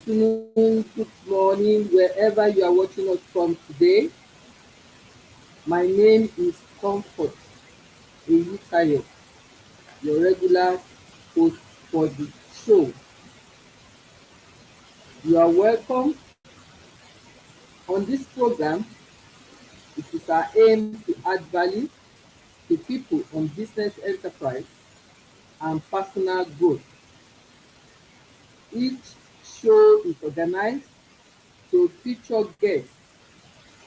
Afternoon, good morning, wherever you are watching us from today. My name is Comfort Eyitayo, your regular host for the show. You are welcome. On this program, it is our aim to add value to people on business enterprise and personal growth. Each show is organized to feature guests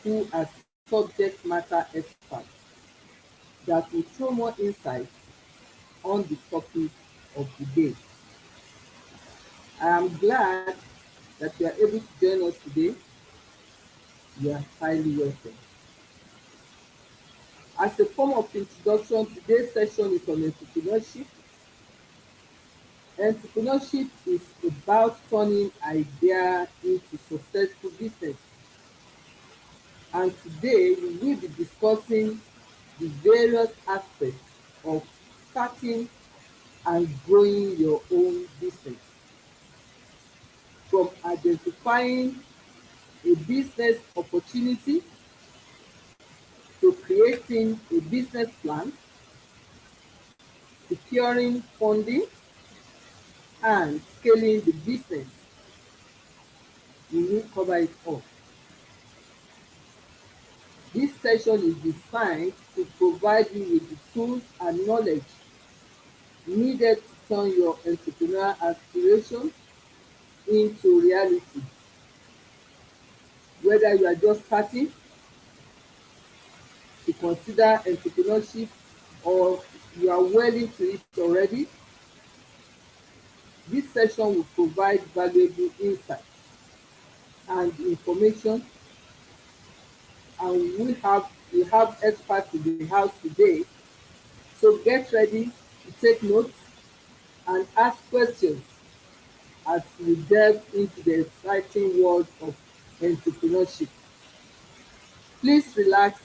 who are subject matter experts that will throw more insights on the topic of the day. I am glad that you are able to join us today. You are highly welcome. As a form of introduction, today's session is on entrepreneurship. Entrepreneurship is about turning idea into successful business. And today we will be discussing the various aspects of starting and growing your own business. From identifying a business opportunity to creating a business plan, securing funding, and scaling the business, we will cover it all. This session is designed to provide you with the tools and knowledge needed to turn your entrepreneurial aspirations into reality. Whether you are just starting to consider entrepreneurship or you are well into it already, this session will provide valuable insights and information, and we have experts in the house today. So get ready to take notes and ask questions as we delve into the exciting world of entrepreneurship. Please relax,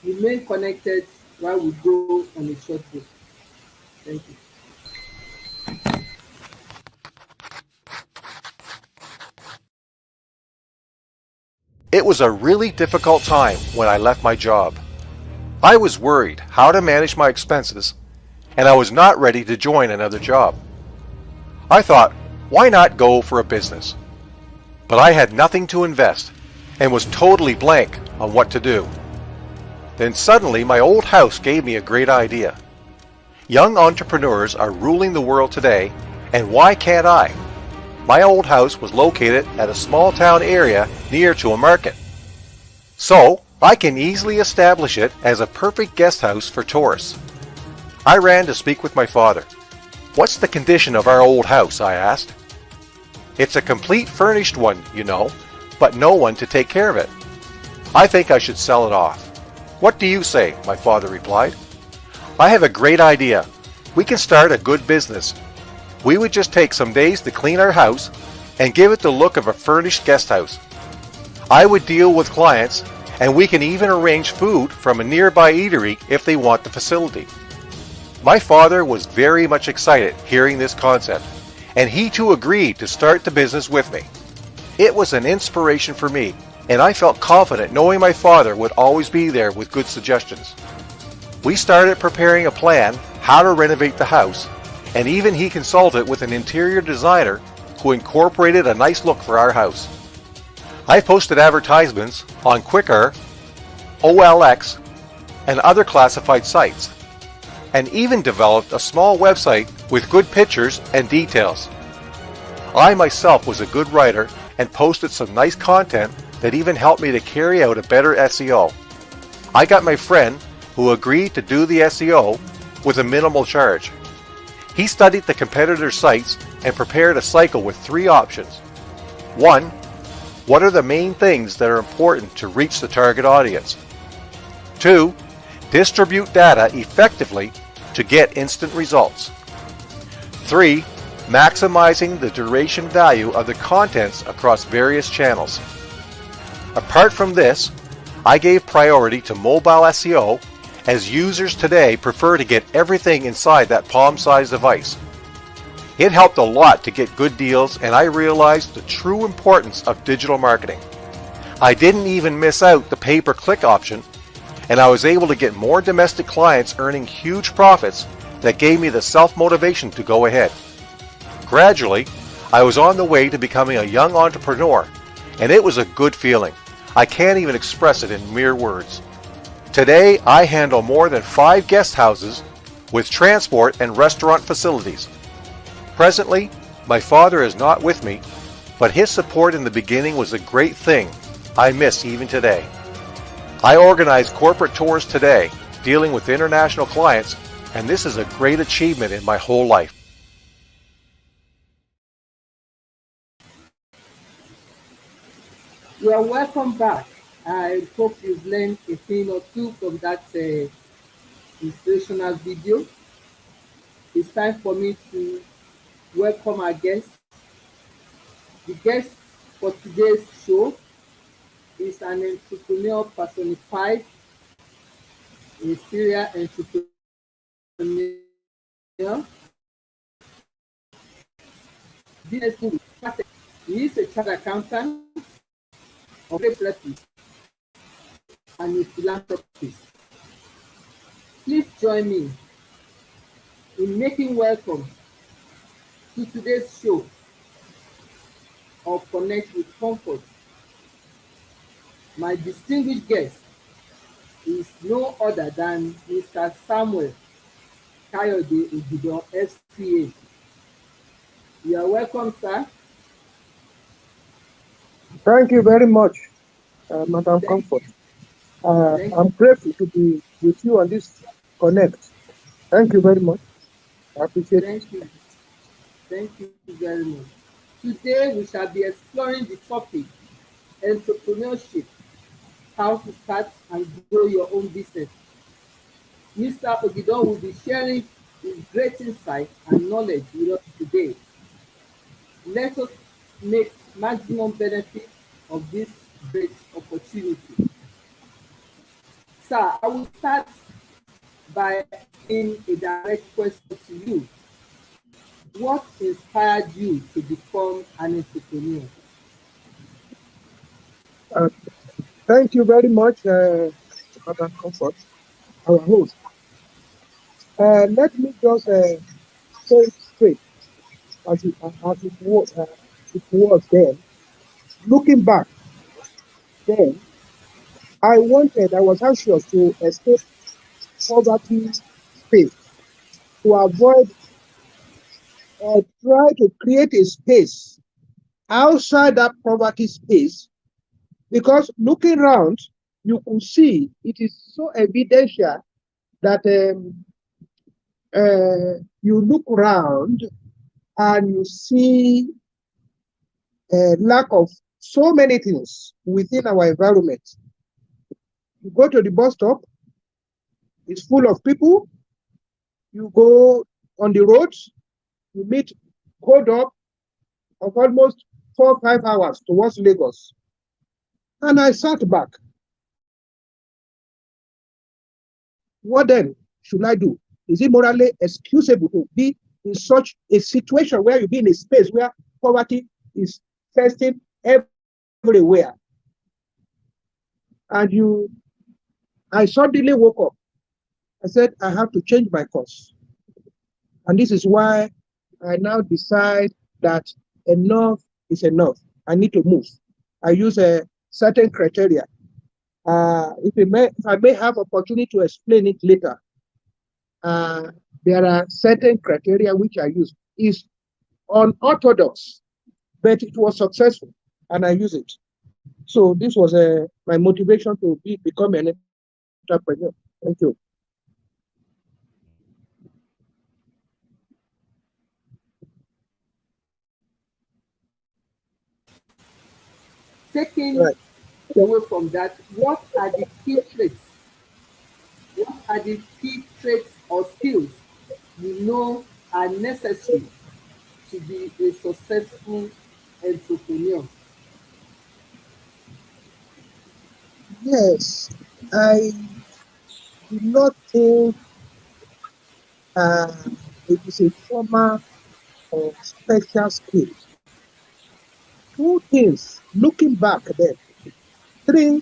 remain connected while we go on a short break. Thank you. It was a really difficult time when I left my job. I was worried how to manage my expenses, and I was not ready to join another job. I thought, why not go for a business? But I had nothing to invest and was totally blank on what to do. Then suddenly my old house gave me a great idea. Young entrepreneurs are ruling the world today, and why can't I? My old house was located at a small town area near to a market. So I can easily establish it as a perfect guest house for tourists. I ran to speak with my father. What's the condition of our old house? I asked. It's a complete furnished one, you know, but no one to take care of it. I think I should sell it off. What do you say? My father replied. I have a great idea. We can start a good business. We would just take some days to clean our house and give it the look of a furnished guest house. I would deal with clients, and we can even arrange food from a nearby eatery if they want the facility. My father was very much excited hearing this concept, and he too agreed to start the business with me. It was an inspiration for me, and I felt confident knowing my father would always be there with good suggestions. We started preparing a plan how to renovate the house, and even he consulted with an interior designer who incorporated a nice look for our house. I posted advertisements on Quicker, OLX, and other classified sites, and even developed a small website with good pictures and details. I myself was a good writer and posted some nice content that even helped me to carry out a better SEO. I got my friend who agreed to do the SEO with a minimal charge. He studied the competitor sites and prepared a cycle with 3 options. 1. What are the main things that are important to reach the target audience? 2. Distribute data effectively to get instant results. 3. Maximizing the duration value of the contents across various channels. Apart from this, I gave priority to mobile SEO, as users today prefer to get everything inside that palm-sized device. It helped a lot to get good deals, and I realized the true importance of digital marketing. I didn't even miss out the pay-per-click option, and I was able to get more domestic clients earning huge profits that gave me the self-motivation to go ahead. Gradually, I was on the way to becoming a young entrepreneur, and it was a good feeling. I can't even express it in mere words. Today, I handle more than 5 guest houses with transport and restaurant facilities. Presently, my father is not with me, but his support in the beginning was a great thing I miss even today. I organize corporate tours today, dealing with international clients, and this is a great achievement in my whole life. You are welcome back. I hope you've learned a thing or two from that inspirational video. It's time for me to welcome our guest. The guest for today's show is an entrepreneur personified, a serial entrepreneur, business guru. He is a chartered accountant of great repute and a philanthropist. Please join me in making welcome to today's show of Connect with Comfort. My distinguished guest is no other than Mr. Samuel Kayode Ogidan FCCA. You are welcome, sir. Thank you very much, Madam Thank Comfort. you. Thank I'm you. grateful to be with you on this connect. Thank you very much. I appreciate it. Thank you. Thank you very much. Today we shall be exploring the topic entrepreneurship, how to start and grow your own business. Mr. Ogidan will be sharing his great insight and knowledge with us today. Let us make maximum benefit of this great opportunity. Sir, I will start by asking a direct question to you. What inspired you to become an entrepreneur? Uh, Thank you very much, Madam Comfort, our host. Let me just say it straight as it was then. Looking back then, I was anxious to escape poverty space, to avoid or try to create a space outside that poverty space, because looking around, you could see it is so evidential that you look around and you see a lack of so many things within our environment. You go to the bus stop, it's full of people. You go on the roads, you meet hold up of almost 4 or 5 hours towards Lagos. And I sat back. What then should I do? Is it morally excusable to be in such a situation where you be in a space where poverty is testing everywhere? And I suddenly woke up. I said, I have to change my course. And this is why I now decide that enough is enough. I need to move. I use a certain criteria. If I may have opportunity to explain it later, there are certain criteria which I use. It's unorthodox, but it was successful, and I use it. So this was my motivation to become an entrepreneur. Thank you. Taking Right. away from that, what are the key traits or skills you know are necessary to be a successful entrepreneur? Yes, I do not think uh, it is a formal or special skills. Two things, looking back then. Three,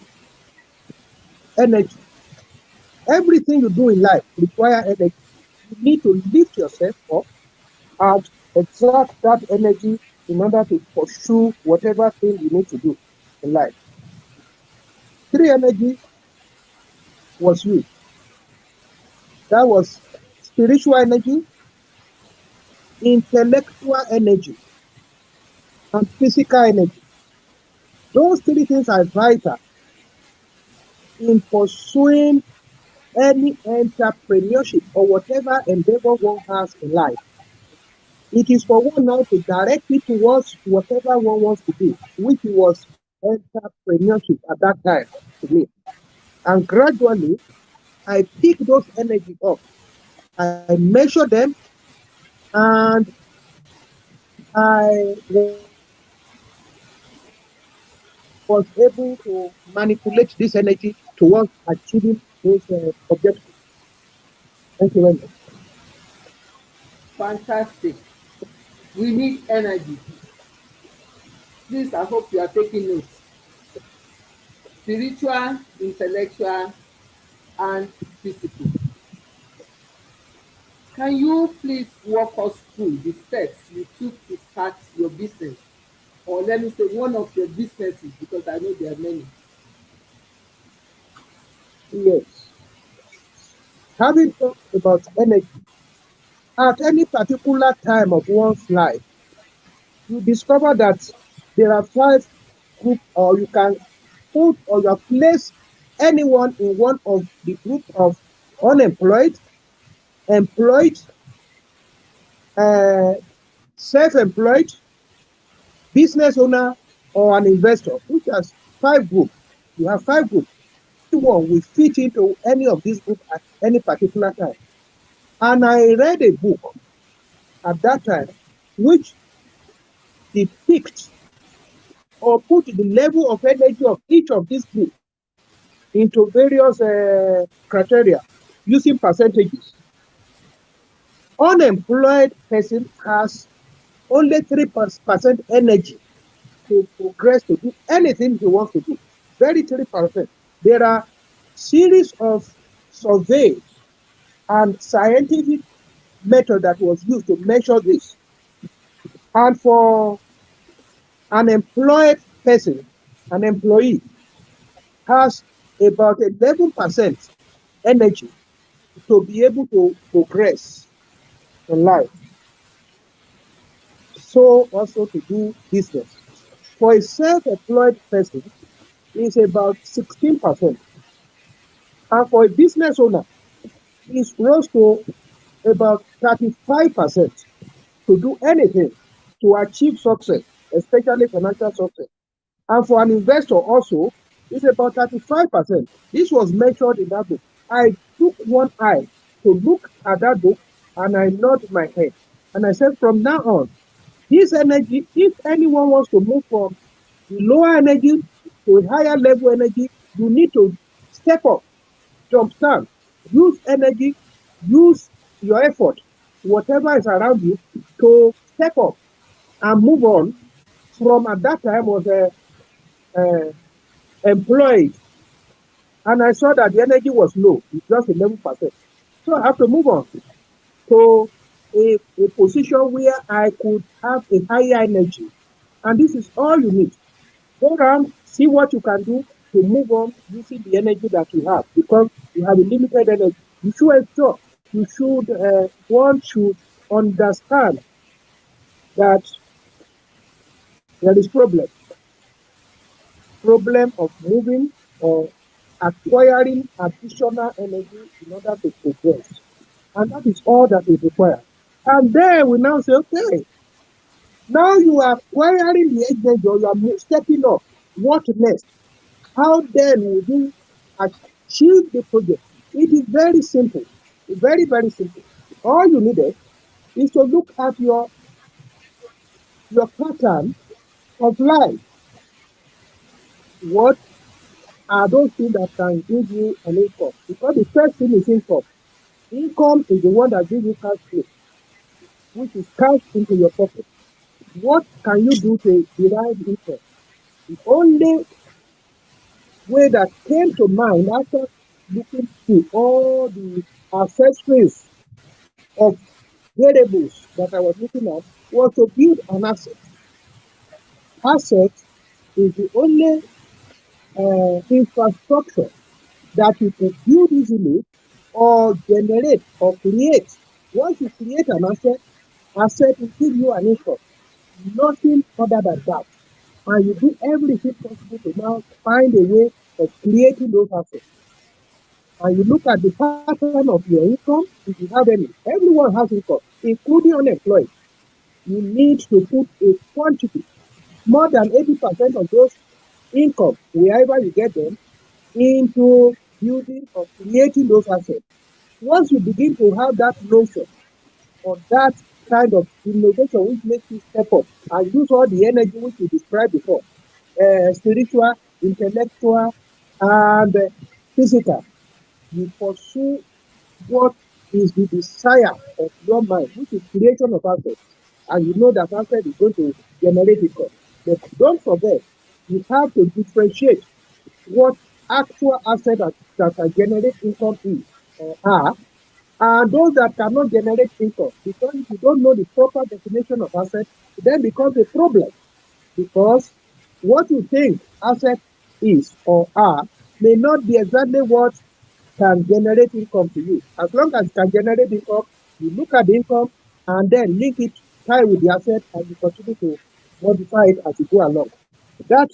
energy. Everything you do in life require energy. You need to lift yourself up and exert that energy in order to pursue whatever thing you need to do in life. Three energy was used. That was spiritual energy, intellectual energy, and physical energy. Those three things are vital in pursuing any entrepreneurship or whatever endeavor one has in life. It is for one now to direct it towards whatever one wants to do, which was entrepreneurship at that time to me. And gradually, I pick those energy up. I measure them and I was able to manipulate this energy towards achieving those objectives. Thank you very much. Fantastic. We need energy. Please, I hope you are taking notes. Spiritual, intellectual, and physical. Can you please walk us through the steps you took to start your business? Or let me say one of your businesses, because I know there are many. Yes. Having talked about energy, at any particular time of one's life, you discover that there are five groups, or you can put or you place anyone in one of the group of unemployed, employed, uh, self-employed, business owner, or an investor, which has five groups. You have five groups. Anyone will fit into any of these groups at any particular time. And I read a book at that time which depict or put the level of energy of each of these groups into various criteria using percentages. Unemployed person has only 3% energy to progress to do anything he wants to do. Very 3%. There are series of surveys and scientific method that was used to measure this. And for an employed person, an employee has about 11% energy to be able to progress in life. So also to do business. For a self-employed person, it's about 16%. And for a business owner, it's rose to about 35% to do anything to achieve success, especially financial success. And for an investor also, it's about 35%. This was measured in that book. I took one eye to look at that book and I nodded my head. And I said, from now on, this energy, if anyone wants to move from the lower energy to a higher level energy, you need to step up, jumpstart, use energy, use your effort, whatever is around you, to step up and move on from at that time was uh, employed. And I saw that the energy was low, it's just 11%. So I have to move on to a position where I could have a higher energy. And this is all you need. Go around, see what you can do to move on using the energy that you have, because you have a limited energy. You should ensure, one should understand that there is problem of moving or acquiring additional energy in order to progress. And that is all that is required. And then we now say, okay, now you are acquiring the energy or you are stepping up. What next? How then will you achieve the project? It is very simple. Very, very simple. All you needed is to look at your pattern of life. What are those things that can give you an income? Because the first thing is income. Income is the one that gives you cash flow. which is cash into your pocket. What can you do to derive income? The only way that came to mind after looking through all the accessories of variables that I was looking at was to build an asset. Asset is the only infrastructure that you can build easily or generate or create. Once you create an asset, asset will give you an income. Nothing other than that. And you do everything possible to now find a way of creating those assets. And you look at the pattern of your income, if you have any. Everyone has income, including unemployed. You need to put a quantity, more than 80% of those income, wherever you get them, into building or creating those assets. Once you begin to have that notion or that kind of innovation which makes you step up and use all the energy which you described before, spiritual, intellectual, and physical, you pursue what is the desire of your mind, which is creation of assets. And you know that asset is going to generate income. But don't forget, you have to differentiate what actual assets that can generate income is or are, and those that cannot generate income. Because if you don't know the proper definition of asset, it then becomes a problem. Because what you think asset is or are may not be exactly what can generate income to you. As long as it can generate income, you look at the income and then link it, tie with the asset, and you continue to modify it as you go along. That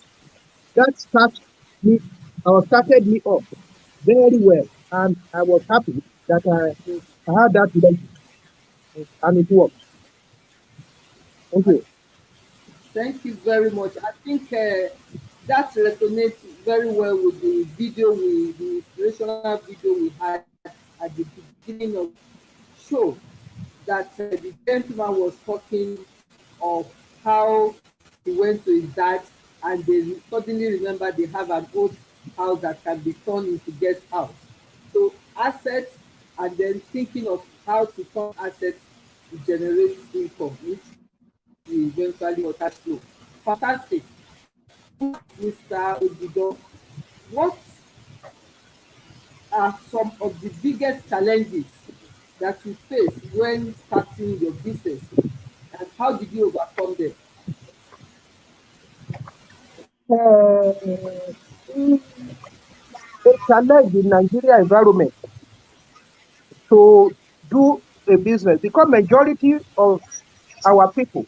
that start me or started me off very well, and I was happy that I had that relationship and it worked. Thank you. Thank you very much. I think that resonates very well with the the inspirational video we had at the beginning of the show, that the gentleman was talking of how he went to his dad and they suddenly remember they have an old house that can be turned into guest house. So assets, and then thinking of how to turn assets to generate income, which we eventually was cash flow. Fantastic. Mr. Ogidan, what are some of the biggest challenges that you face when starting your business, and how did you overcome them? Uh, a challenge in Nigeria environment to do a business because majority of our people,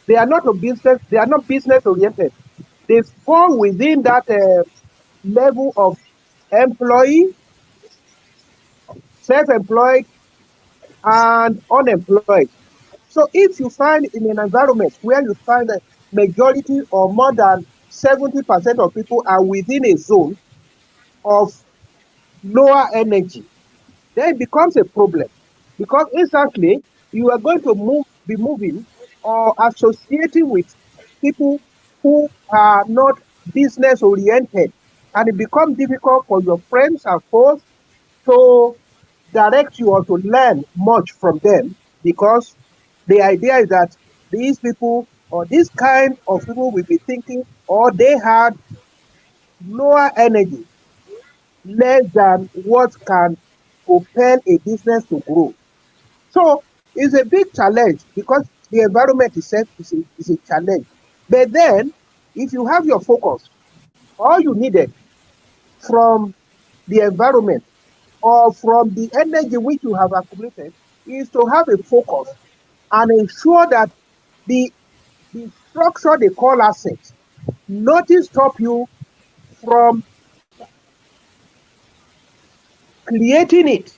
they are not business oriented. They fall within that level of employee, self-employed, and unemployed. So if you find in an environment where you find that majority or more than 70% of people are within a zone of lower energy, then it becomes a problem because instantly you are going to be moving or associating with people who are not business oriented, and it becomes difficult for your friends and foes to direct you or to learn much from them because the idea is that these people or this kind of people will be thinking or they had lower energy, less than what can propel a business to grow. So it's a big challenge because the environment itself is a challenge. But then, if you have your focus, all you needed from the environment or from the energy which you have accumulated is to have a focus and ensure that the, the structure they call assets, nothing stop you from creating it.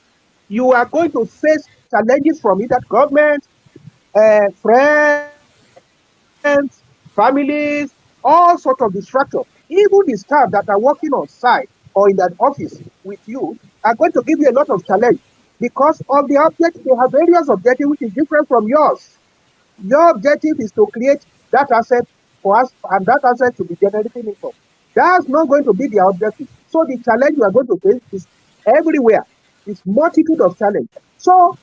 You are going to face challenges from either government, friends, families, all sorts of distractions. Even the staff that are working on site or in that office with you are going to give you a lot of challenge because of the object. They have various objectives which is different from yours. Your objective is to create that asset for us and that asset to be generating income. That's not going to be their objective. So the challenge you are going to face is everywhere. It's multitude of challenge. So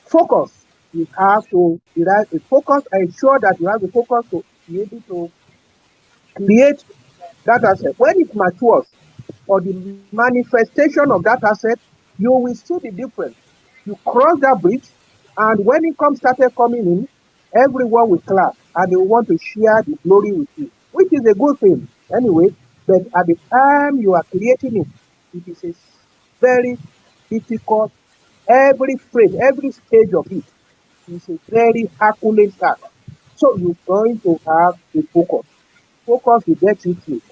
focus. You have to derive a focus, ensure that you have a focus to be able to create that asset. When it matures or the manifestation of that asset, you will see the difference. You cross that bridge, and when income started coming in, everyone will clap and they want to share the glory with you, which is a good thing anyway. But at the time you are creating it, it is a very difficult. Every frame, every stage of it is a very Herculean task. So you're going to have a focus. Focus will get you through.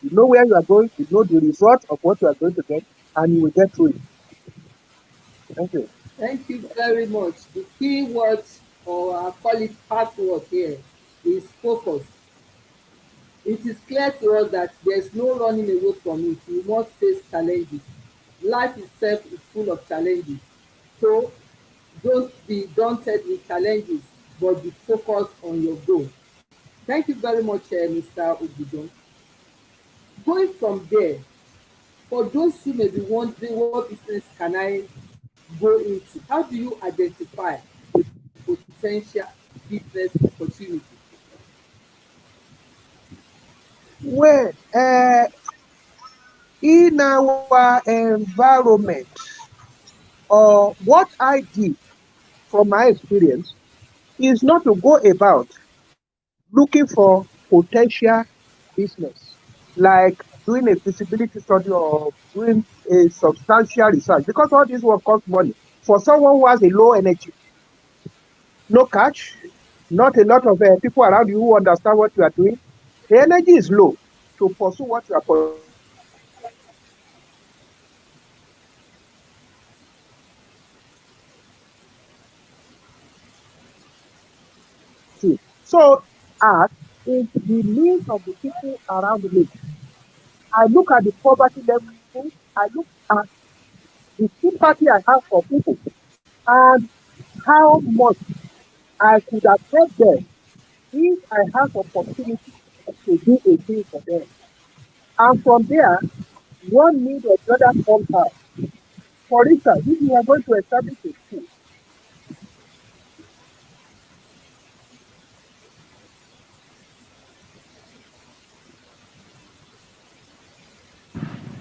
You know where you are going, you know the result of what you are going to get, and you will get through it. Thank you. Thank you very much. The key word, or I call it password here, is focus. It is clear to us that there is no running away from it. We must face challenges. Life itself is full of challenges. So don't be daunted with challenges, but be focused on your goal. Thank you very much, Mr. Ogidan. Going from there, for those who may be wondering what business can I go into, how do you identify a potential business opportunity? Well, in our environment, what I did from my experience is not to go about looking for potential business, like doing a feasibility study or doing a substantial research, because all this will cost money. For someone who has a low energy, no catch, not a lot of people around you who understand what you are doing, the energy is low to pursue what you are pursuing. So, art is the needs of the people around me. I look at the poverty level, I look at the sympathy I have for people, and how much I could have helped them if I have opportunity to do a thing for them. And from there, one need or the other comes out. For instance, if you are going to establish a school,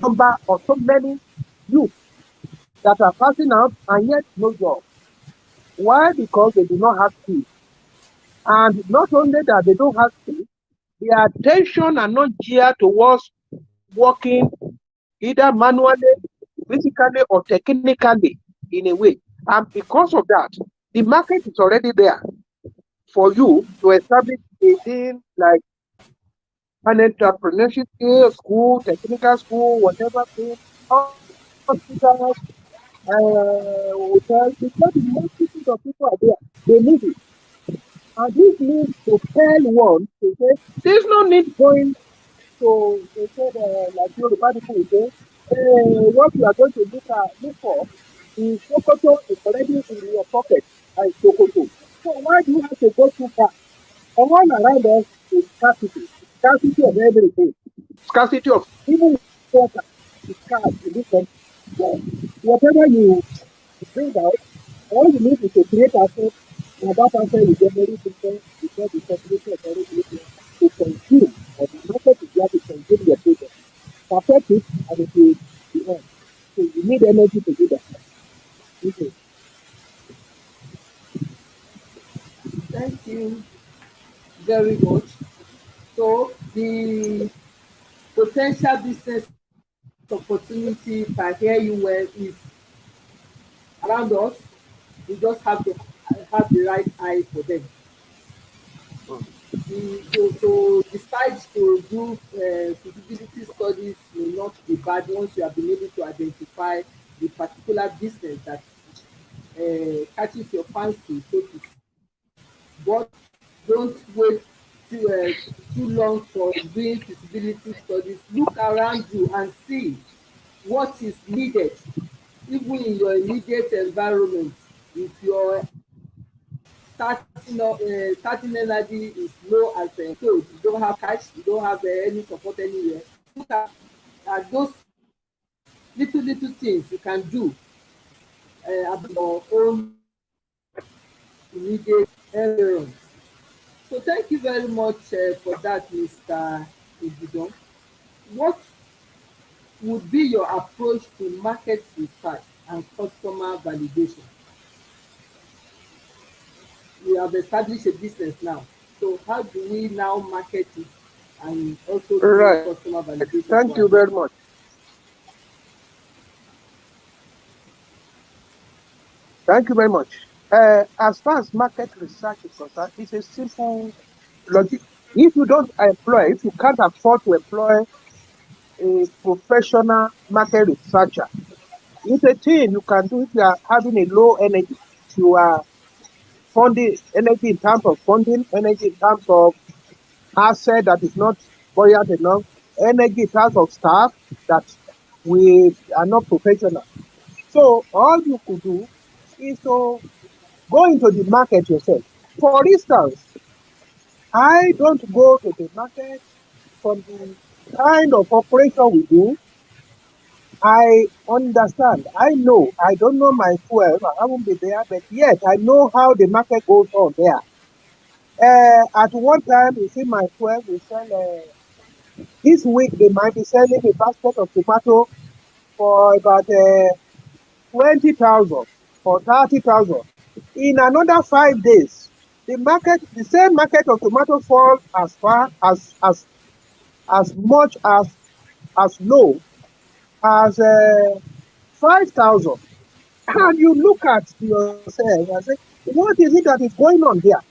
number of so many youth that are passing out and yet no job. Why? Because they do not have skills. And not only that they don't have skills, their attention are not geared towards working either manually, physically, or technically in a way. And because of that, the market is already there for you to establish a thing like an entrepreneurship school, technical school, whatever thing, hospitals, hotels, because the multitude of people are there. They need it. And this means to tell one to say, there's no need going to, they said, like Yoruba people will say, what you are going to look for is Sokoto is already in your pocket and Sokoto. So why do you have to go too far? And all around us is scarcity of everything, scarcity of even water is scarce in this country. So whatever you bring out, all you need is to create asset, and that asset will generate income because the population is already looking to consume, or the market is there to consume your product. Perfect it, and it will be on. So you need energy to do that. Okay. Thank you very much. So the potential business opportunity, if I hear you well, is around us. We just have to have the right eye for them. To decide to do feasibility studies may not be bad once you have been able to identify the particular business that catches your fancy, so to speak. But don't wait too long for doing feasibility studies. Look around you and see what is needed, even in your immediate environment. If your starting energy is low as so you don't have cash, you don't have any support anywhere, look at those little things you can do about your own immediate environs. So thank you very much for that, Mr. Ogidan. What would be your approach to market research and customer validation? We have established a business now. So how do we now market it and also do Right. customer validation Thank for our you very business? much. Thank you very much. As far as market research is concerned, it's a simple logic. If you don't employ, if you can't afford to employ a professional market researcher, it's a thing you can do if you are having a low energy. You are funding energy in terms of funding, energy in terms of asset that is not buoyant enough, energy in terms of staff that we are not professional. So all you could do is to go into the market yourself. For instance, I don't go to the market from the kind of operation we do. I understand. I know. I don't know my 12. I haven't been there, but yet I know how the market goes on there. At one time, you see, my 12 will sell. This week, they might be selling a basket of tomato for about 20,000 or 30,000. In another 5 days, the same market of tomato fall as far as much as low as 5,000. And you look at yourself and say, what is it that is going on there?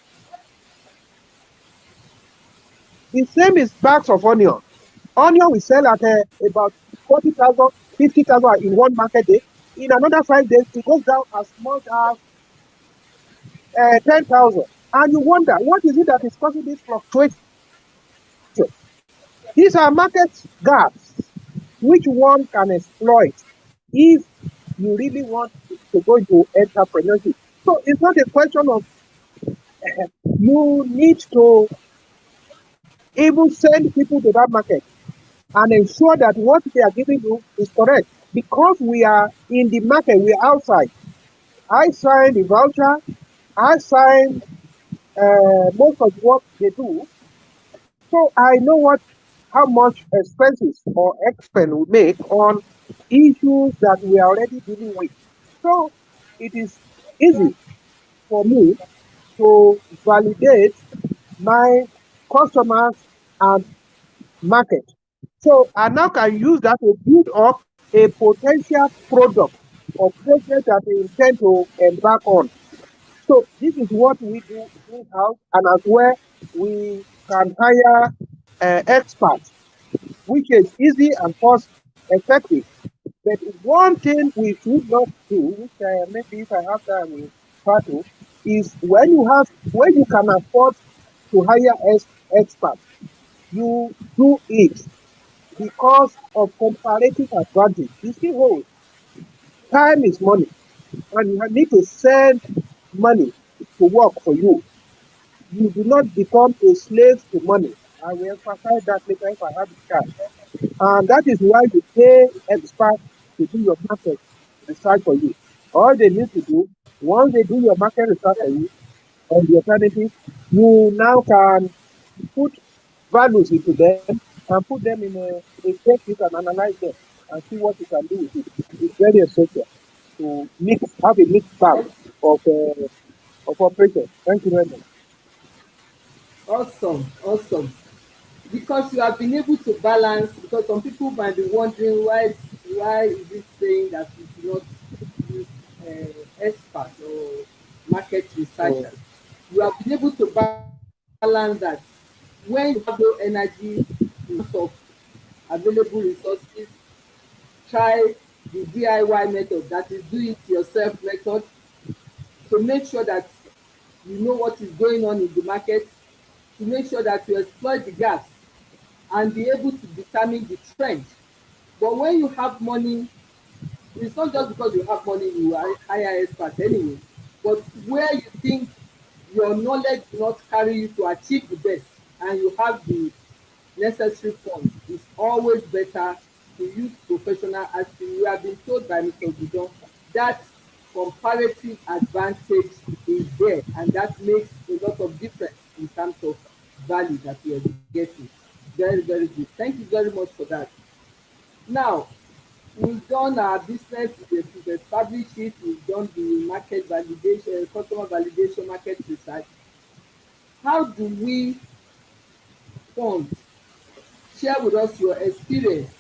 The same is bags of onion. Onion we sell at about 40,000, 50,000 in one market day. In another 5 days, it goes down as much as 10,000. And you wonder, what is it that is causing this fluctuation? These are market gaps which one can exploit if you really want to go into entrepreneurship. So it's not a question of you need to even send people to that market and ensure that what they are giving you is correct. Because we are in the market, we are outside. I sign the voucher, I sign most of what they do. So I know how much expenses or expense we make on issues that we are already dealing with. So it is easy for me to validate my customers and market. So I now can use that to build up a potential product or project that we intend to embark on. So this is what we do in-house, and as well we can hire experts, which is easy and cost effective. But one thing we should not do, which maybe if I have time we try to, is when you can afford to hire experts, you do it because of comparative advantage. You see, hold, time is money, and you need to send money to work for you. You do not become a slave to money. I will emphasize that later if I have the chance. And that is why you pay experts to do your market research for you. All they need to do, once they do your market research for you on the alternative, you now can put values into them and put them in a spreadsheet and analyze them and see what you can do with it. It's very essential to have a mixed bag of operations. Thank you very much. Awesome, awesome. Because you have been able to balance, because some people might be wondering why is it saying that we do not use experts or market Mm. researchers. You have been able to balance that. When you have no energy in terms of available resources, try the DIY method, that is do it yourself method, to make sure that you know what is going on in the market, to make sure that you exploit the gaps and be able to determine the trend. But when you have money, it's not just because you have money you hire experts anyway, but where you think your knowledge will not carry you to achieve the best and you have the necessary funds, it's always better to use professional, as we have been told by Mr. Ogidan, that comparative advantage is there, and that makes a lot of difference in terms of value that we are getting. Very, very good. Thank you very much for that. Now, we've done our business, we've established it, we've done the market validation, customer validation, market research. How do we fund? Share with us your experience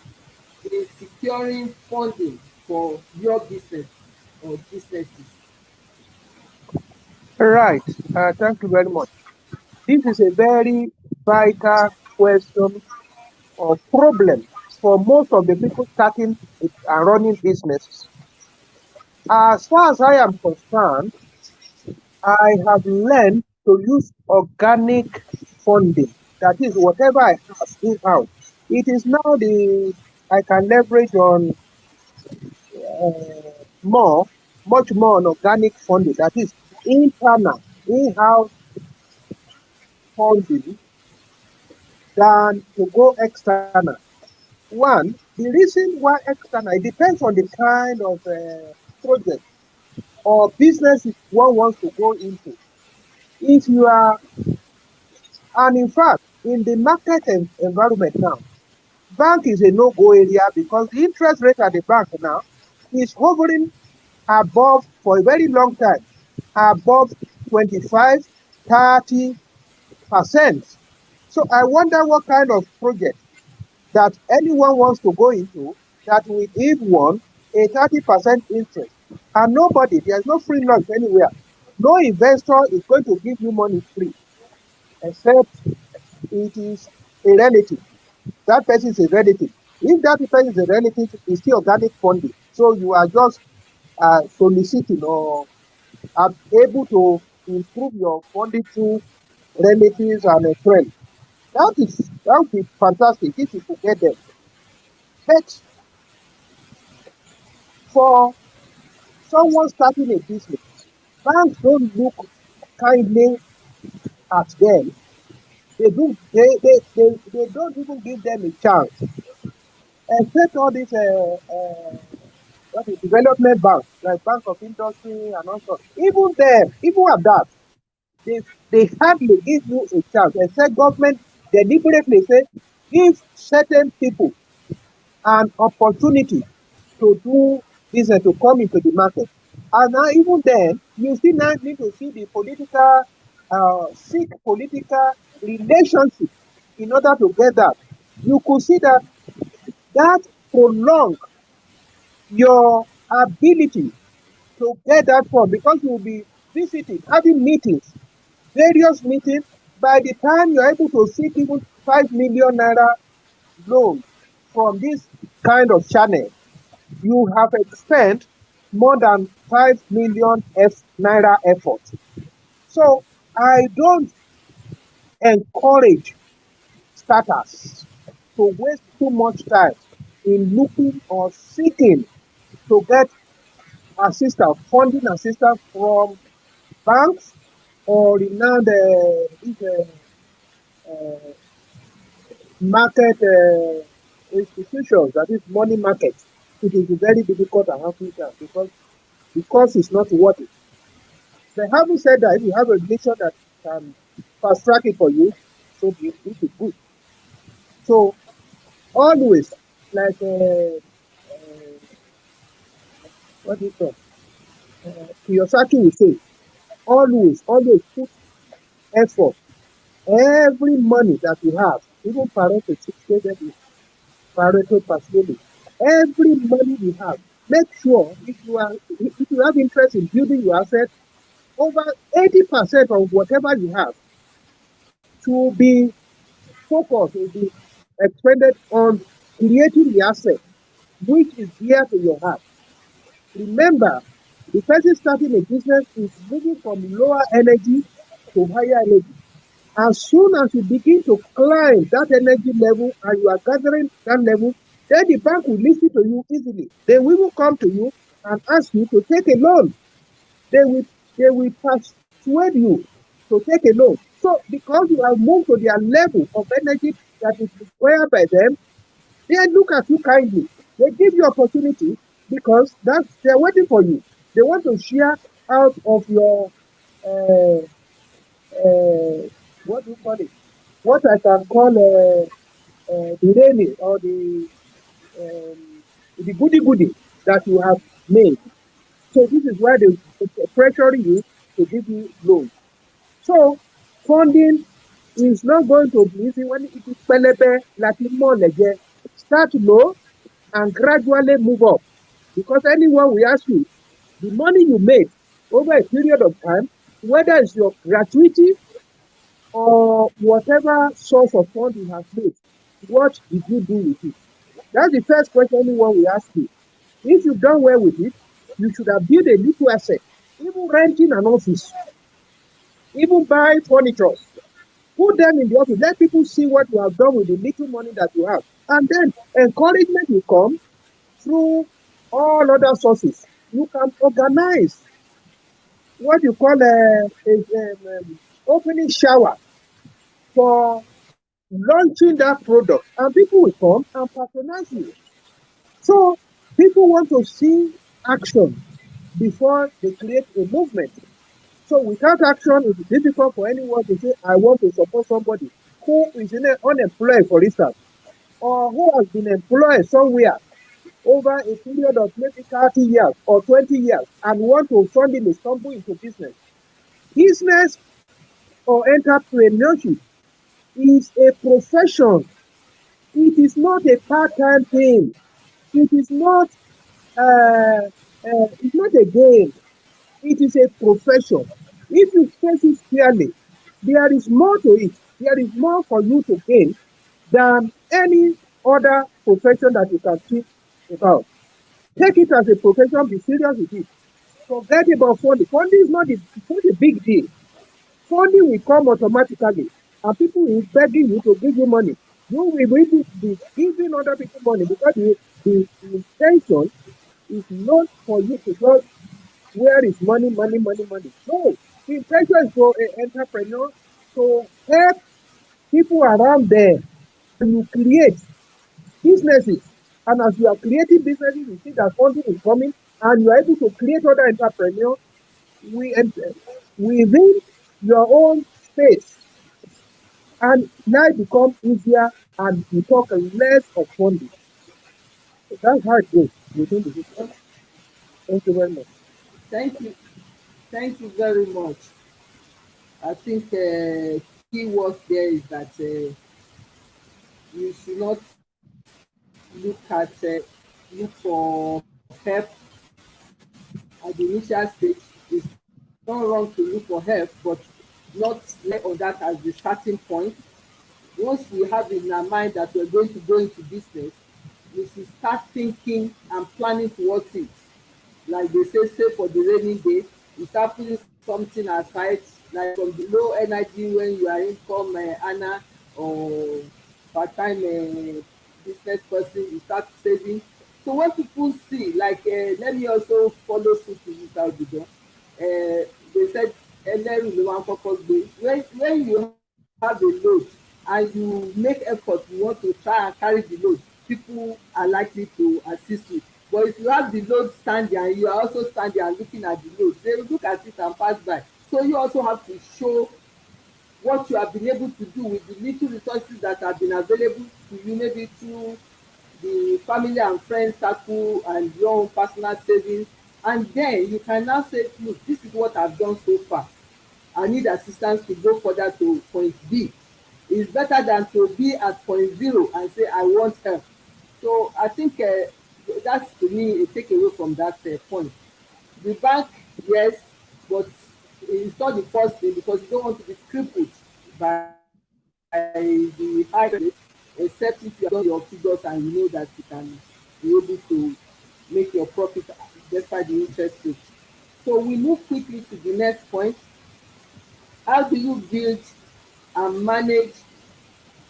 in securing funding for your business or businesses. Right. Thank you very much. This is a very vital question or problem for most of the people starting and running businesses. As far as I am concerned, I have learned to use organic funding. That is, whatever I have in-house. It is now I can leverage on more, much more on organic funding. That is internal, in-house funding than to go external. One, the reason why external, it depends on the kind of project or business one wants to go into. If you are, and in fact, in the market environment now, bank is a no-go area because the interest rate at the bank now is hovering above for a very long time, above 25, 30%. So I wonder what kind of project that anyone wants to go into that will give one a 30% interest. And nobody, there's no free lunch anywhere. No investor is going to give you money free, except it is a relative. That person is a relative. If that person is a relative, it's still organic funding. So you are just soliciting or are able to improve your funding through relatives and a friend. That would be fantastic if you could get them. But for someone starting a business, banks don't look kindly at them. They don't even give them a chance. Except all these what is development banks, like Bank of Industry and also. Even them, even at that, they they hardly give you a chance. Except government deliberately say give certain people an opportunity to do business, to come into the market. And now even then, you still now need to see the political, seek political relationship in order to get that. You could see that prolong your ability to get that fund because you will be visiting, having meetings, various meetings. By the time you're able to seek even 5 million naira loan from this kind of channel, you have spent more than 5 million naira effort. So I don't encourage starters to waste too much time in looking or seeking to get assistance, funding assistance from banks or renowned market institutions, that is money market. It is very difficult and harmful because it's not worth it. But having said that, if you have a relation that can fast track it for you, so it is good. So always, like what is it? Kiyosaki will say, always put effort. Every money that you have, even Pareto stated it, Pareto persuaded, every money you have, make sure if you have interest in building your asset, over 80% of whatever you have to be focused, will be expended on creating the asset which is dear to your heart. Remember, the person starting a business is moving from lower energy to higher energy. As soon as you begin to climb that energy level and you are gathering that level, then the bank will listen to you easily. They will come to you and ask you to take a loan. They will persuade you to take a loan. So because you have moved to their level of energy that is required by them, they look at you kindly. They give you opportunity because they're waiting for you. They want to share out of your uh, what do you call it? What I can call the rainy or the goody goody that you have made. So this is why they pressure you to give you loans. So funding is not going to be easy when it is pelebe like more legit. Start low and gradually move up. Because anyone will ask you, the money you made over a period of time, whether it's your gratuity or whatever source of fund you have made, what did you do with it? That's the first question anyone will ask you. If you've done well with it, you should have built a little asset, even renting an office, even buy furniture. Put them in the office. Let people see what you have done with the little money that you have. And then encouragement will come through all other sources. You can organize what you call opening shower for launching that product, and people will come and patronize you. So people want to see action before they create a movement. So without action, it's difficult for anyone to say, I want to support somebody who is unemployed, for instance, or who has been employed somewhere over a period of maybe 30 years or 20 years and want to suddenly stumble into business. Business or entrepreneurship is a profession. It is not a part-time thing. It is not it's not a game. It is a profession. If you face it fairly, there is more to it. There is more for you to gain than any other profession that you can think about. Take it as a profession, be serious with it. Forget about funding. Funding is it's not a big deal. Funding will come automatically, and people will be begging you to give you money. You will be giving other people money because the intention is not for you to just where is money, money, money, money. No, the intention is for an entrepreneur to help people around there. You create businesses, and as you are creating businesses, you see that funding is coming, and you are able to create other entrepreneurs within your own space, and life become easier, and you talk less of funding. So that's how it goes within the system. Thank you very much. Thank you. Thank you very much. I think key words there is that you should not look at look for help at the initial stage. It's not wrong to look for help, but not rely on that as the starting point. Once we have in our mind that we're going to go into business, we should start thinking and planning towards it. Like they say, save for the rainy day. You start putting something aside, like from the low energy when you are income earner or part-time business person, you start saving. So when people see, like let me also follow suit with this Ogidan. They said ẹlẹ́rù ló máa ń kọ́kọ́ gbé. When you have a load and you make effort, you want to try and carry the load, people are likely to assist you. But if you have the load standing and you are also standing and looking at the load, they will look at it and pass by. So you also have to show what you have been able to do with the little resources that have been available to you, maybe through the family and friends circle and your own personal savings. And then you can now say, look, this is what I've done so far. I need assistance to go further to point B. It's better than to be at point zero and say, I want help. So I think that's to me a takeaway from that point. The bank, yes, but it's not the first thing because you don't want to be crippled by the high rate, except if you have done your figures and you know that you can be able to make your profit despite the interest rate. So we move quickly to the next point. How do you build and manage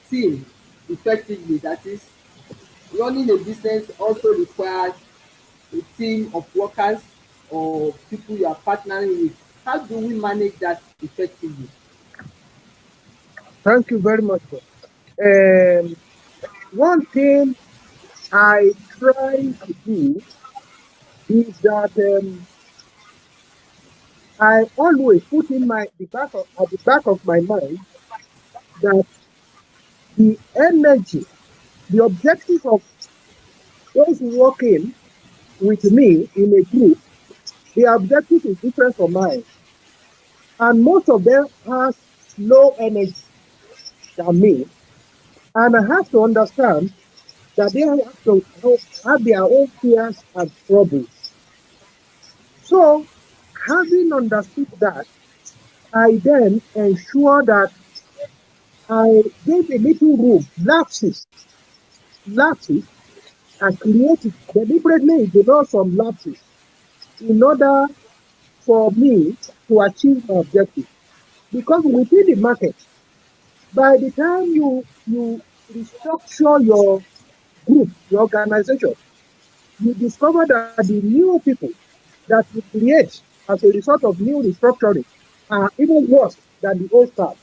team effectively? That is, running a business also requires a team of workers or people you are partnering with. How do we manage that effectively? Thank you very much, sir. One thing I try to do is that I always put in at the back of my mind that the energy, the objective of those working with me in a group, the objective is different from mine. And most of them has low energy than me. And I have to understand that they have to have their own fears and troubles. So, having understood that, I then ensure that I gave a little room, lapses, and created deliberately develop some lapses in order for me to achieve my objective. Because within the market, by the time you restructure your group, your organization, you discover that the new people that you create as a result of new restructuring are even worse than the old staff.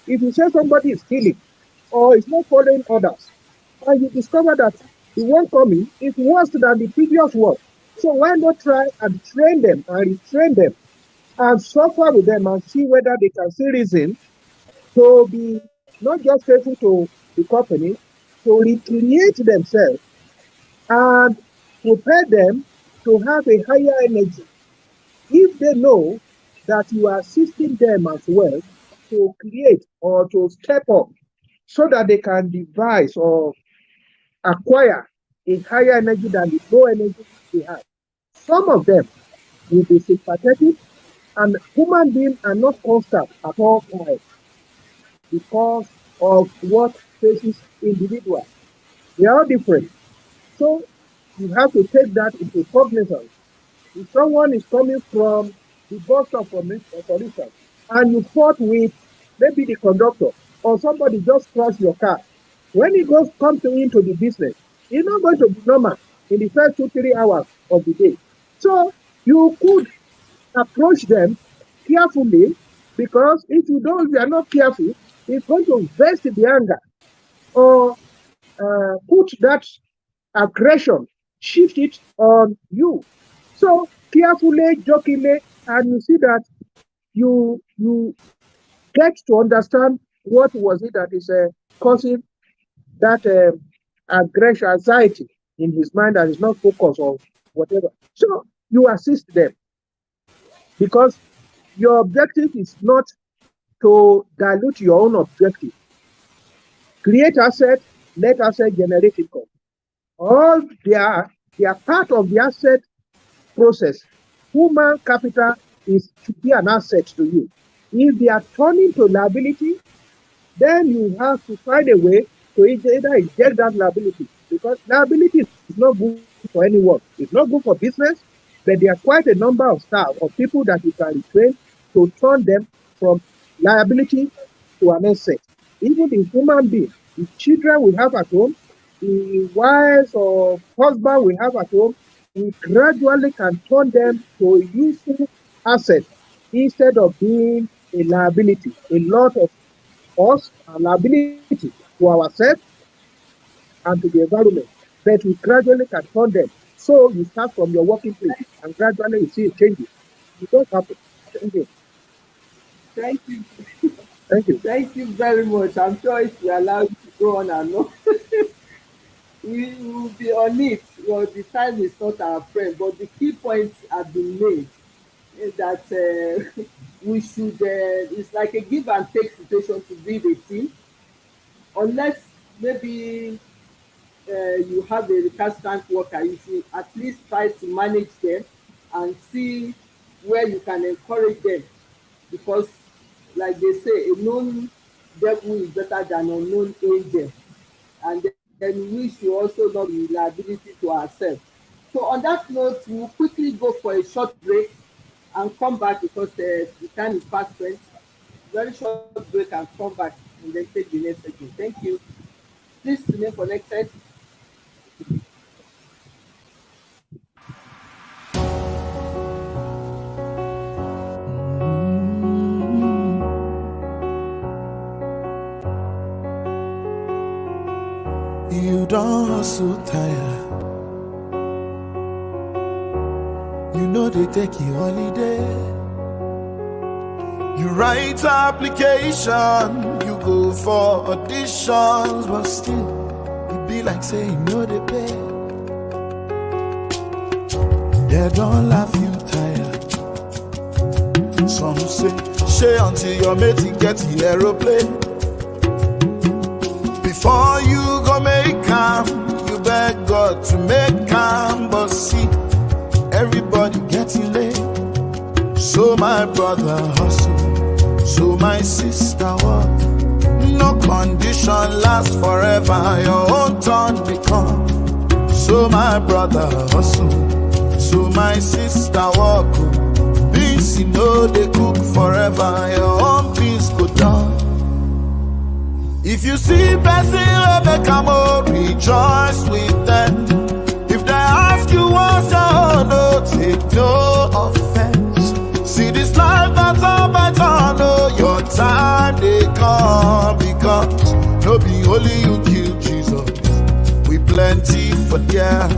If you say somebody is stealing or is not following orders, and you discover that the one coming is worse than the previous one, so why not try and train them and retrain them and suffer with them and see whether they can see reason to be not just faithful to the company, to recreate themselves and prepare them to have a higher energy if they know that you are assisting them as well to create or to step up so that they can devise or acquire a higher energy than the low energy they have. Some of them will be sympathetic, and human beings are not constant at all times because of what faces individuals. They are different. So you have to take that into cognizance. If someone is coming from the bus stop, for instance, and you fought with maybe the conductor or somebody just crashed your car, when he goes come to into the business, it's not going to be normal in the first 2, 3 hours of the day. So you could approach them carefully because if you are not careful, it's going to vest the anger or put that aggression, shift it on you. So carefully, jokingly, and you see that you get to understand what was it that is causing that aggression, anxiety in his mind that is not focused on whatever. So you assist them because your objective is not to dilute your own objective. Create asset, let asset generate income. All they are part of the asset process. Human capital is to be an asset to you. If they are turning to liability, then you have to find a way to either inject that liability because liability is not good for anyone. It's not good for business, but there are quite a number of staff or people that you can retrain to turn them from liability to an asset. Even the human being, the children we have at home, the wives or husband we have at home, we gradually can turn them to a useful asset instead of being a liability. A lot of us are liability to ourselves and to the environment, but we gradually can turn them. So you start from your working place and gradually you see it changes. It does happen. Thank you. Thank you. Thank you. Thank you very much. I'm sure if we allow you to go on and on, we will be on it. Well, the time is not our friend, but the key points have been made. That we should, it's like a give and take situation to build a team. Unless maybe you have a recalcitrant worker, you should at least try to manage them and see where you can encourage them, because like they say, a known devil is better than an unknown angel. And then we should also not be liability to ourselves. So on that note, we'll quickly go for a short break and come back because the time is fast spent. Very short break and come back and then take the next again. Thank you. Please remain connected. You don't hustle tire. You know they take you holiday. You write application, you go for auditions, but still, it be like saying no, they pay. They don't laugh you tired. Some say until your mate get the aeroplane. Before you go make calm, you beg God to make calm, but see, everybody getting late. So my brother hustle, so my sister work. No condition lasts forever, your own turn become. So my brother hustle, so my sister work. Beans you know they cook forever, your own beans go down. If you see person make a more, rejoice with them. If they ask you what's your no, take no offense. See this life better, know your time they come, because no be only you kill Jesus, we plenty for there.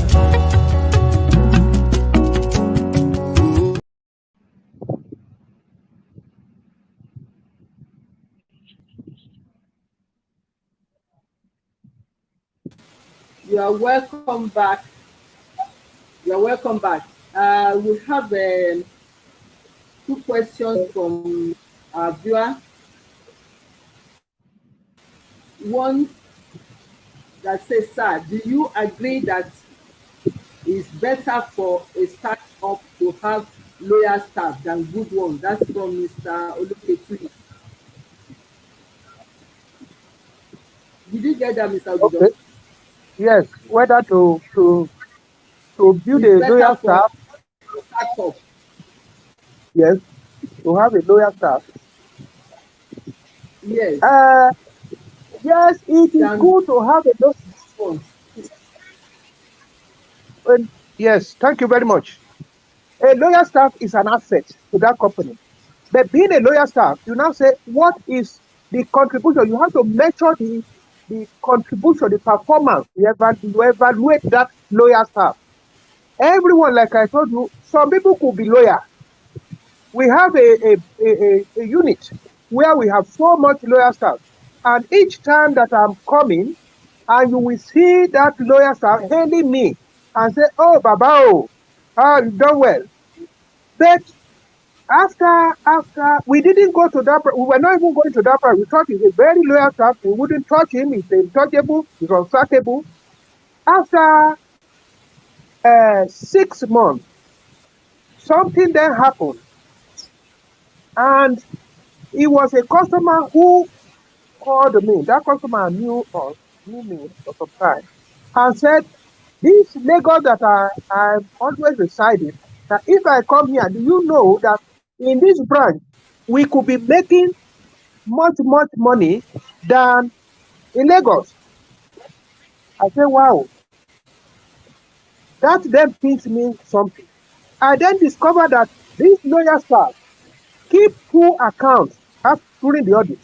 You are welcome back. You are welcome back. We have 2 questions from our viewer. One that says, "Sir, do you agree that it's better for a startup to have loyal staff than good ones?" That's from Mr. Oluketui. Did you get that, Mr. Okay. Ogidan? Yes. Whether to build It's a better loyal for staff. a startup. Yes. To have a loyal staff. Yes, Uh, yes, it is than good to have a loyal. ones. Yes. Thank you very much. A loyal staff is an asset to that company. But being a loyal staff, you now say, what is the contribution? You have to measure the contribution, the performance. You evaluate that loyal staff. Everyone, like I told you, some people could be loyal. We have a unit where we have so much loyal staff. And each time that I'm coming, and you will see that loyal staff hailing me and say, oh, Baba, oh, you've done well. But after we didn't go to that, we were not even going to that part. We thought he's a very loyal staff. We wouldn't touch him. He's untouchable. He's unsackable. After 6 months, something then happened, and it was a customer who called me. That customer knew me for some time, and said, "This Lagos that I'm always residing, that if I come here, do you know that in this branch we could be making much money than in Lagos?" I said, wow, that then pinch me something. I then discovered that this lawyer staff keep 2 accounts during the audit.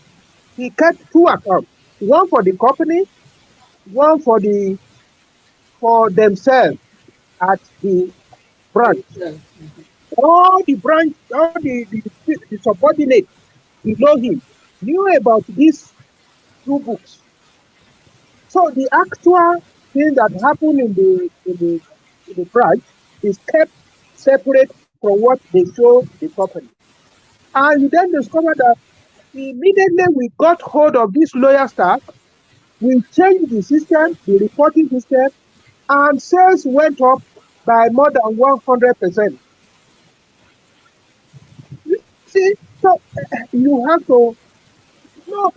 He kept 2 accounts, one for the company, one for themselves at the branch. All the subordinates below him knew about these 2 books. So the actual thing that happened in the branch is kept separate from what they show the company. And you then discover that immediately we got hold of this lawyer staff, we changed the system, the reporting system, and sales went up by more than 100%. See, so you have to no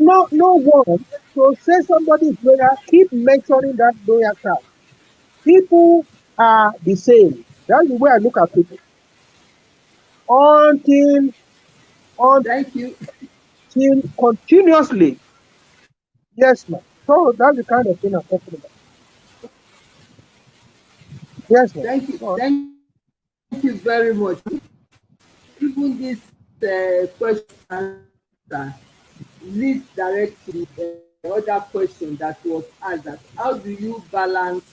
one to say somebody is lawyer, keep mentioning that lawyer staff. People are the same. That's the way I look at people. Thank you. Until continuously. Yes, ma'am. So that's the kind of thing I'm talking about. Yes, ma'am. Thank you. Thank you very much. Even this question leads direct to the other question that was asked, that how do you balance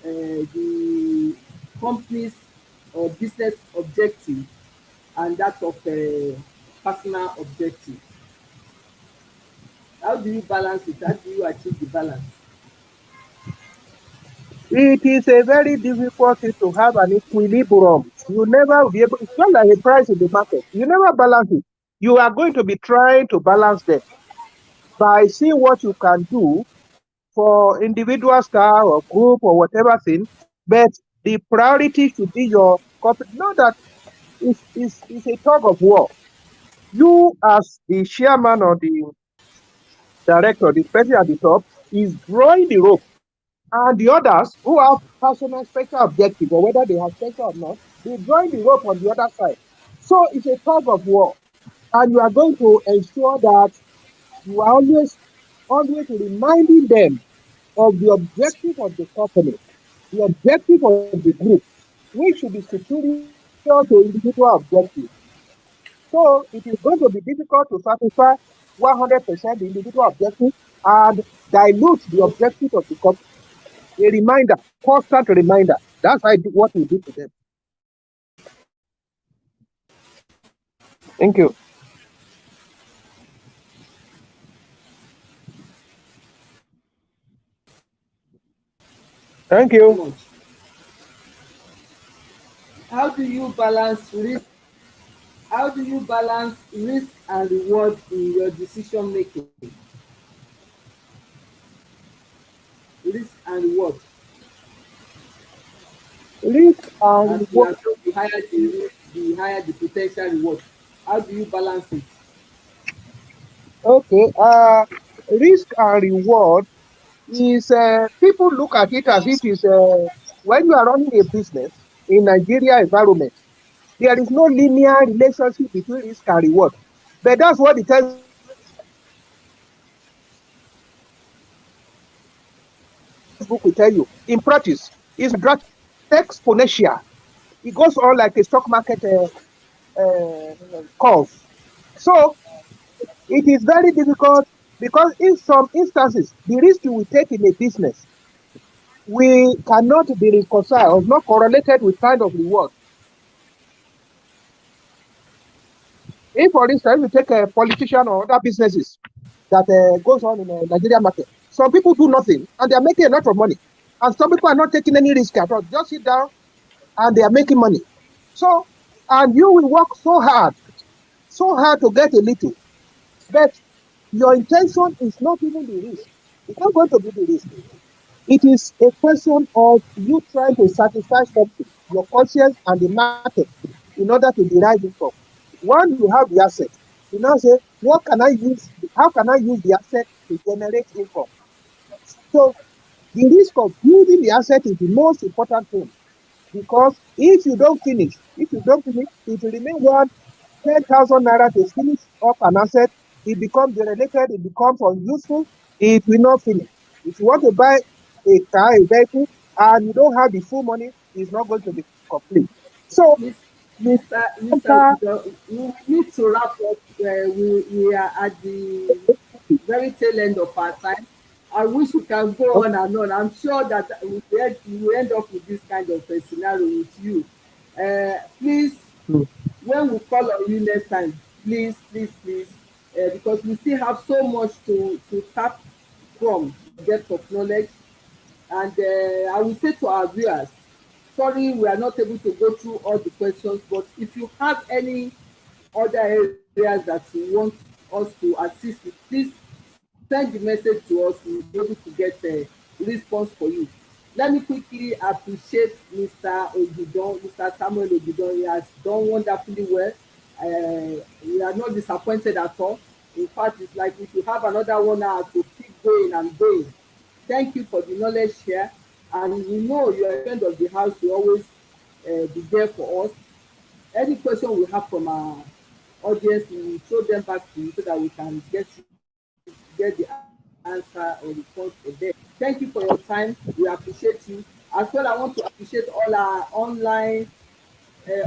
the company's or business objective and that of personal objective. How do you balance it? How do you achieve the balance? It is a very difficult thing to have an equilibrium. You never will be able, it's not like a price in the market. You never balance it. You are going to be trying to balance them by seeing what you can do for individual star or group or whatever thing, but the priority should be your corporate. Know that it's a tug of war. You, as the chairman or the director, the person at the top, is drawing the rope, and the others who have personal special objective, or whether they have special or not, they drawing the rope on the other side. So it's a tug of war, and you are going to ensure that you are always reminding them of the objective of the company, the objective of the group, which should be superior to individual objectives. So it is going to be difficult to satisfy 100% the individual objective and dilute the objective of the company. A reminder, constant reminder. That's what we do to them. Thank you. Thank So you. much. How do you balance risk? How do you balance risk and reward in your decision making? Risk and reward. Risk and As we reward. are told, the higher the risk, the higher the potential reward. How do you balance it? Okay. Risk and reward is people look at it as it is when you are running a business in Nigeria environment, there is no linear relationship between risk and reward. But that's what the textbook will tell you. In practice, it's exponential. It goes on like a stock market curve. So it is very difficult because in some instances, the risk you will take in a business we cannot be reconciled or not correlated with kind of reward. If, for instance, we take a politician or other businesses that goes on in a Nigerian market, some people do nothing and they are making a lot of money, and some people are not taking any risk at all. Just sit down and they are making money. So, and you will work so hard to get a little, but your intention is not even the risk. It's not going to be the risk. It is a question of you trying to satisfy something, your conscience and the market, in order to derive income. Once you have the asset, you now say, what can I use? How can I use the asset to generate income? So the risk of building the asset is the most important thing, because if you don't finish, it will remain one 10,000 naira to finish up an asset. It becomes derelated, it becomes unuseful, it will not finish. If you want to buy a car, a vehicle, and you don't have the full money, it's not going to be complete. So Miss, the Mr. center, Ogido, we need to wrap up. We are at the very tail end of our time. I wish we can go on and on. I'm sure that we will end up with this kind of a scenario with you. Please, when we call on you next time, please, because we still have so much to tap from depth of knowledge. And I will say to our viewers, sorry we are not able to go through all the questions, but if you have any other areas that you want us to assist with, please send the message to us. We will be able to get a response for you. Let me quickly appreciate Mr. Ogidan, Mr. Samuel Ogidan. He has done wonderfully well. We are not disappointed at all. In fact, it's like we should have another 1 hour to keep going and going. Thank you for the knowledge here. And we know you are a friend of the house. You always be there for us. Any question we have from our audience, we will throw them back to you so that we can get the answer or response for them. Thank you for your time. We appreciate you. As well, I want to appreciate all our online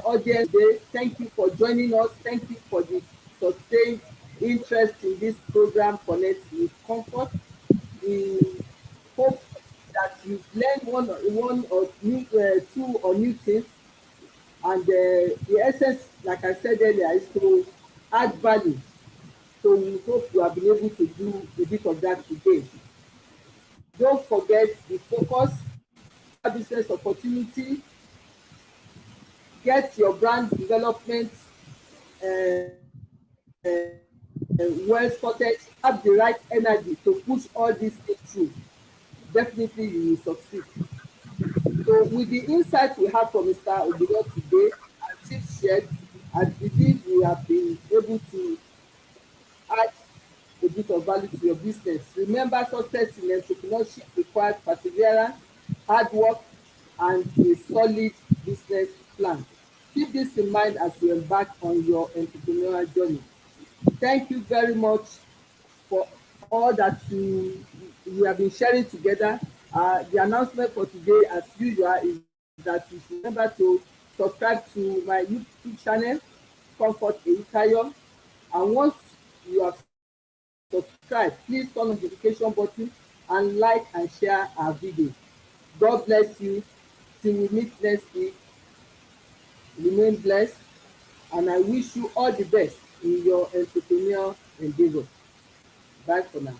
audience today. Thank you for joining us. Thank you for the sustained interest in this program, Connect with Comfort. We hope that you've learned one or two or new things. And the essence, like I said earlier, is to add value. So we hope you have been able to do a bit of that today. Don't forget the focus, business opportunity, get your brand development well sorted, have the right energy to push all these things through. Definitely you will succeed. So with the insight we have from Mr. Ogidan today and tips shared, I believe we have been able to add a bit of value to your business. Remember, success in entrepreneurship requires perseverance, hard work, and a solid business plan. Keep this in mind as you embark on your entrepreneurial journey. Thank you very much for all that you have been sharing together. The announcement for today, as usual, is that you should remember to subscribe to my YouTube channel, Comfort Eyitayo. And once you have subscribed, please turn on the notification button and like and share our videos. God bless you. Till we meet next week, remain blessed, and I wish you all the best in your entrepreneurial endeavor. Bye for now.